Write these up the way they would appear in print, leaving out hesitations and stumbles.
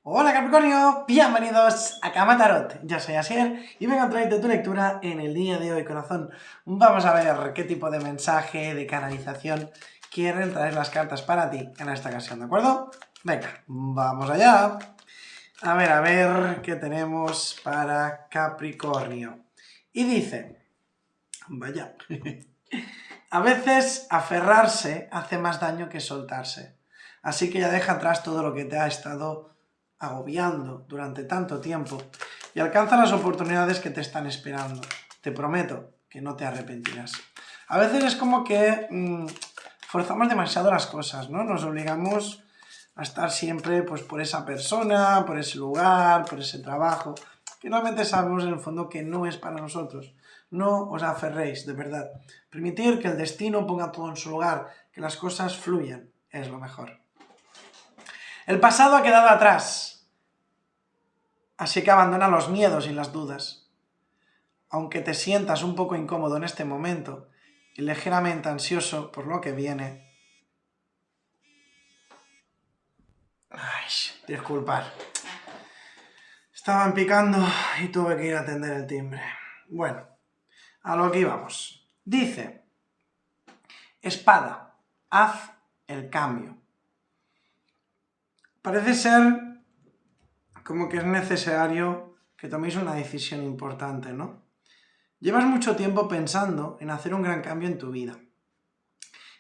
Hola Capricornio, bienvenidos a Cama Tarot. Yo soy Asier y vengo a traerte tu lectura en el día de hoy, corazón. Vamos a ver qué tipo de mensaje, de canalización quieren traer las cartas para ti en esta ocasión, ¿de acuerdo? Venga, vamos allá. A ver qué tenemos para Capricornio. Y dice, vaya, a veces aferrarse hace más daño que soltarse. Así que ya deja atrás todo lo que te ha estado agobiando durante tanto tiempo y alcanza las oportunidades que te están esperando. Te prometo que no te arrepentirás. A veces es como que forzamos demasiado las cosas, ¿no? Nos obligamos a estar siempre pues, por esa persona, por ese lugar, por ese trabajo, que realmente sabemos en el fondo que no es para nosotros. No os aferréis, de verdad. Permitir que el destino ponga todo en su lugar, que las cosas fluyan, es lo mejor. El pasado ha quedado atrás, así que abandona los miedos y las dudas. Aunque te sientas un poco incómodo en este momento y ligeramente ansioso por lo que viene. Ay, disculpad. Estaban picando y tuve que ir a atender el timbre. Bueno, a lo que íbamos. Dice, espada, haz el cambio. Parece ser como que es necesario que toméis una decisión importante, ¿no? Llevas mucho tiempo pensando en hacer un gran cambio en tu vida.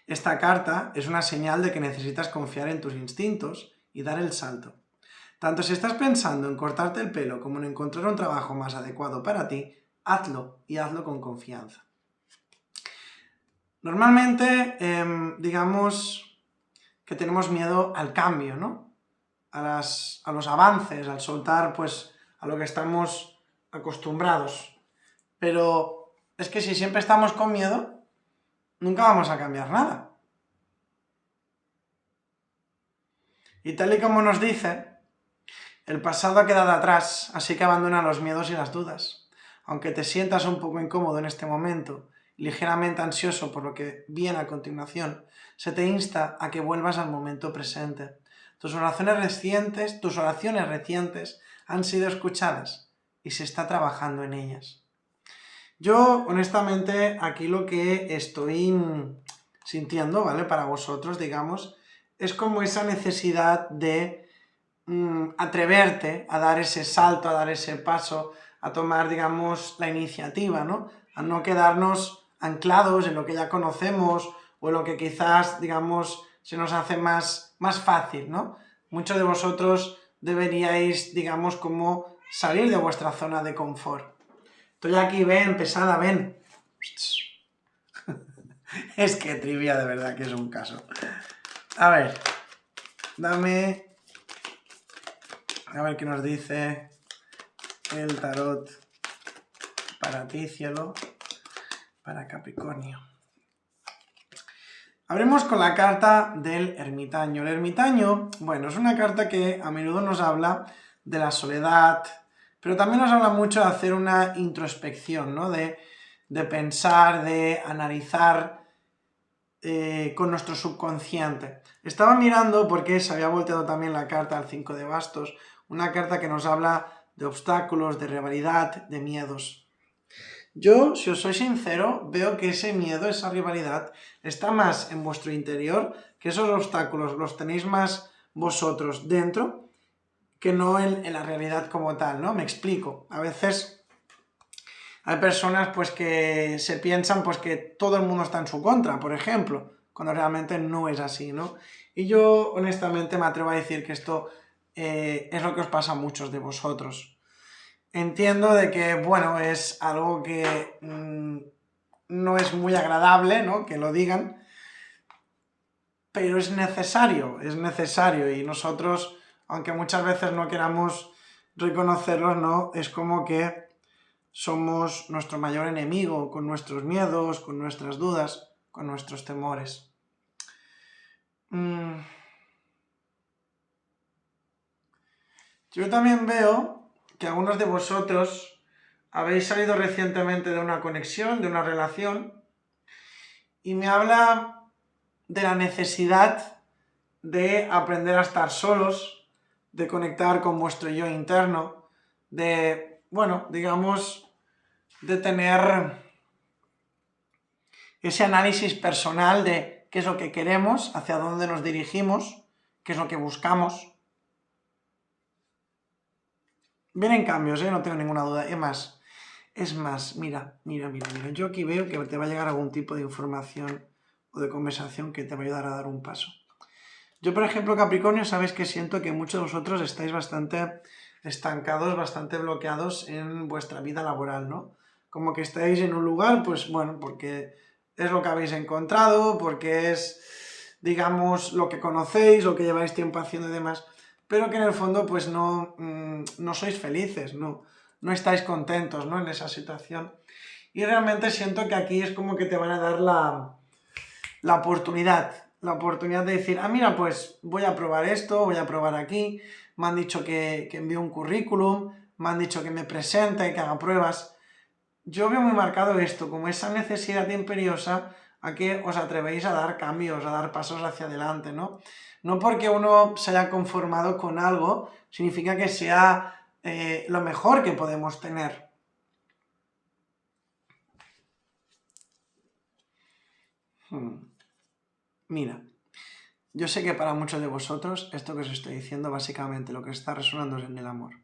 Esta carta es una señal de que necesitas confiar en tus instintos y dar el salto. Tanto si estás pensando en cortarte el pelo como en encontrar un trabajo más adecuado para ti, hazlo y hazlo con confianza. Normalmente, digamos que tenemos miedo al cambio, ¿no? A los avances, al soltar pues a lo que estamos acostumbrados. Pero es que si siempre estamos con miedo, nunca vamos a cambiar nada. Y tal y como nos dice, el pasado ha quedado atrás, así que abandona los miedos y las dudas. Aunque te sientas un poco incómodo en este momento, ligeramente ansioso por lo que viene a continuación, se te insta a que vuelvas al momento presente. Tus oraciones recientes han sido escuchadas y se está trabajando en ellas. Yo, honestamente, aquí lo que estoy sintiendo, ¿vale? Para vosotros, digamos, es como esa necesidad de atreverte a dar ese salto, a dar ese paso, a tomar, digamos, la iniciativa, ¿no? A no quedarnos anclados en lo que ya conocemos o en lo que quizás, digamos, se nos hace más fácil, ¿no? Muchos de vosotros deberíais, digamos, como salir de vuestra zona de confort. Estoy aquí, ven, pesada, ven. Es que trivia, de verdad, que es un caso. A ver, dame... A ver qué nos dice el tarot para ti, cielo, para Capricornio. Abremos con la carta del ermitaño. El ermitaño, bueno, es una carta que a menudo nos habla de la soledad, pero también nos habla mucho de hacer una introspección, ¿no? De pensar, de analizar con nuestro subconsciente. Estaba mirando porque se había volteado también la carta al 5 de bastos, una carta que nos habla de obstáculos, de rivalidad, de miedos. Yo, si os soy sincero, veo que ese miedo, esa rivalidad, está más en vuestro interior, que esos obstáculos los tenéis más vosotros dentro, que no en la realidad como tal, ¿no? Me explico. A veces hay personas pues que se piensan pues que todo el mundo está en su contra, por ejemplo, cuando realmente no es así, ¿no? Y yo honestamente me atrevo a decir que esto es lo que os pasa a muchos de vosotros. Entiendo de que, bueno, es algo que no es muy agradable, ¿no? Que lo digan, pero es necesario y nosotros, aunque muchas veces no queramos reconocerlo, ¿no? Es como que somos nuestro mayor enemigo, con nuestros miedos, con nuestras dudas, con nuestros temores. Yo también veo que algunos de vosotros habéis salido recientemente de una conexión, de una relación, y me habla de la necesidad de aprender a estar solos, de conectar con vuestro yo interno, de, bueno, digamos, de tener ese análisis personal de qué es lo que queremos, hacia dónde nos dirigimos, qué es lo que buscamos. Vienen cambios, no tengo ninguna duda. Es más, mira, yo aquí veo que te va a llegar algún tipo de información o de conversación que te va a ayudar a dar un paso. Yo, por ejemplo, Capricornio, sabéis que siento que muchos de vosotros estáis bastante estancados, bastante bloqueados en vuestra vida laboral, ¿no? Como que estáis en un lugar, pues bueno, porque es lo que habéis encontrado, porque es, digamos, lo que conocéis, lo que lleváis tiempo haciendo y demás, pero que en el fondo, pues no sois felices, no estáis contentos, ¿no? En esa situación. Y realmente siento que aquí es como que te van a dar la oportunidad de decir, mira, pues voy a probar esto, voy a probar aquí, me han dicho que envíe un currículum, me han dicho que me presente, que haga pruebas. Yo veo muy marcado esto, como esa necesidad imperiosa a que os atrevéis a dar cambios, a dar pasos hacia adelante, ¿no? No porque uno se haya conformado con algo, significa que sea lo mejor que podemos tener. Mira, yo sé que para muchos de vosotros esto que os estoy diciendo básicamente lo que está resonando es en el amor.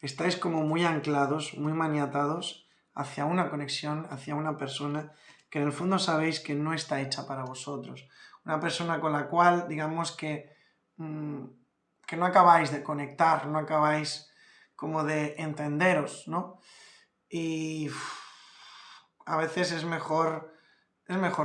Estáis como muy anclados, muy maniatados hacia una conexión, hacia una persona que en el fondo sabéis que no está hecha para vosotros. Una persona con la cual, digamos que no acabáis de conectar, no acabáis como de entenderos, ¿no? Y a veces es mejor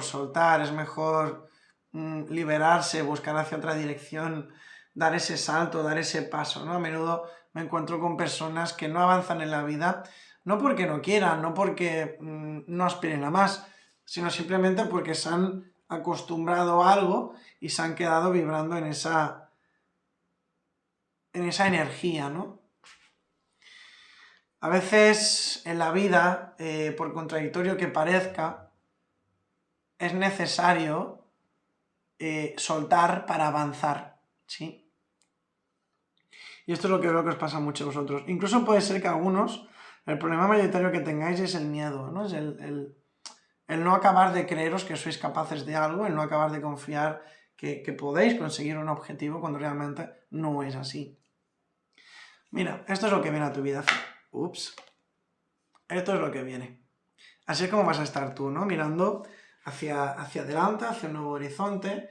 soltar, es mejor liberarse, buscar hacia otra dirección, dar ese salto, dar ese paso, ¿no? A menudo me encuentro con personas que no avanzan en la vida, no porque no quieran, no porque no aspiren a más, sino simplemente porque se han acostumbrado a algo y se han quedado vibrando en esa energía, ¿no? A veces en la vida, por contradictorio que parezca, es necesario soltar para avanzar, ¿sí? Y esto es lo que veo que os pasa a muchos de vosotros. Incluso puede ser que algunos, el problema mayoritario que tengáis es el miedo, ¿no? Es el no acabar de creeros que sois capaces de algo, el no acabar de confiar que podéis conseguir un objetivo cuando realmente no es así. Mira, esto es lo que viene a tu vida. Ups. Esto es lo que viene. Así es como vas a estar tú, ¿no? Mirando hacia adelante, hacia un nuevo horizonte,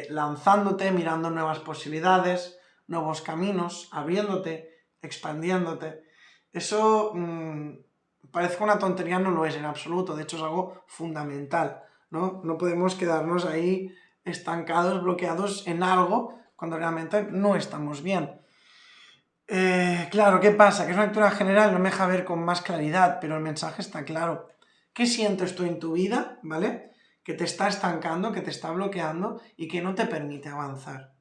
lanzándote, mirando nuevas posibilidades, nuevos caminos, abriéndote, expandiéndote. Eso parece una tontería, no lo es en absoluto, de hecho es algo fundamental, ¿no? No podemos quedarnos ahí estancados, bloqueados en algo cuando realmente no estamos bien. Claro, ¿qué pasa? Que es una lectura general, no me deja ver con más claridad, pero el mensaje está claro. ¿Qué sientes tú en tu vida, ¿vale? Que te está estancando, que te está bloqueando y que no te permite avanzar.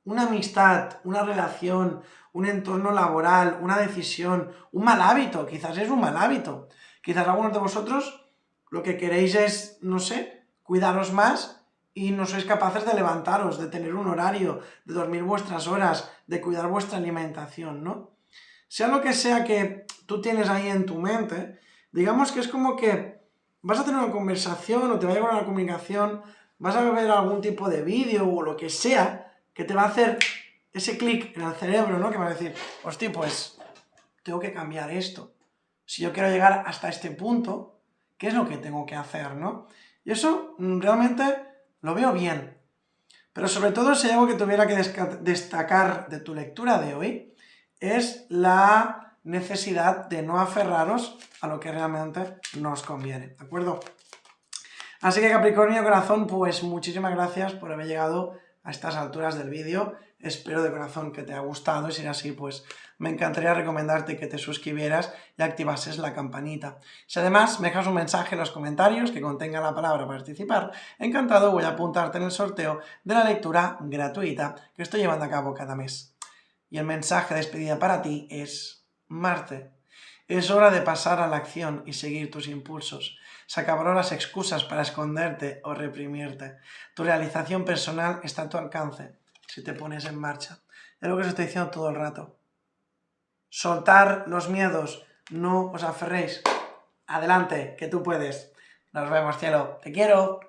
Una amistad, una relación, un entorno laboral, una decisión, un mal hábito, quizás es un mal hábito. Quizás algunos de vosotros lo que queréis es, no sé, cuidaros más y no sois capaces de levantaros, de tener un horario, de dormir vuestras horas, de cuidar vuestra alimentación, ¿no? Sea lo que sea que tú tienes ahí en tu mente, digamos que es como que vas a tener una conversación o te va a llegar una comunicación, vas a ver algún tipo de vídeo o lo que sea que te va a hacer ese clic en el cerebro, ¿no? Que va a decir, hostia, pues tengo que cambiar esto. Si yo quiero llegar hasta este punto, ¿qué es lo que tengo que hacer, no? Y eso realmente lo veo bien. Pero sobre todo, si hay algo que tuviera que destacar de tu lectura de hoy, es la necesidad de no aferraros a lo que realmente nos conviene, ¿de acuerdo? Así que Capricornio, corazón, pues muchísimas gracias por haber llegado a estas alturas del vídeo. Espero de corazón que te haya gustado y si es así, pues me encantaría recomendarte que te suscribieras y activases la campanita. Si además me dejas un mensaje en los comentarios que contenga la palabra participar, encantado voy a apuntarte en el sorteo de la lectura gratuita que estoy llevando a cabo cada mes. Y el mensaje de despedida para ti es: Marte, es hora de pasar a la acción y seguir tus impulsos. Se acabaron las excusas para esconderte o reprimirte. Tu realización personal está a tu alcance si te pones en marcha. de lo que os estoy diciendo todo el rato. Soltar los miedos, no os aferréis. Adelante, que tú puedes. Nos vemos, cielo. Te quiero.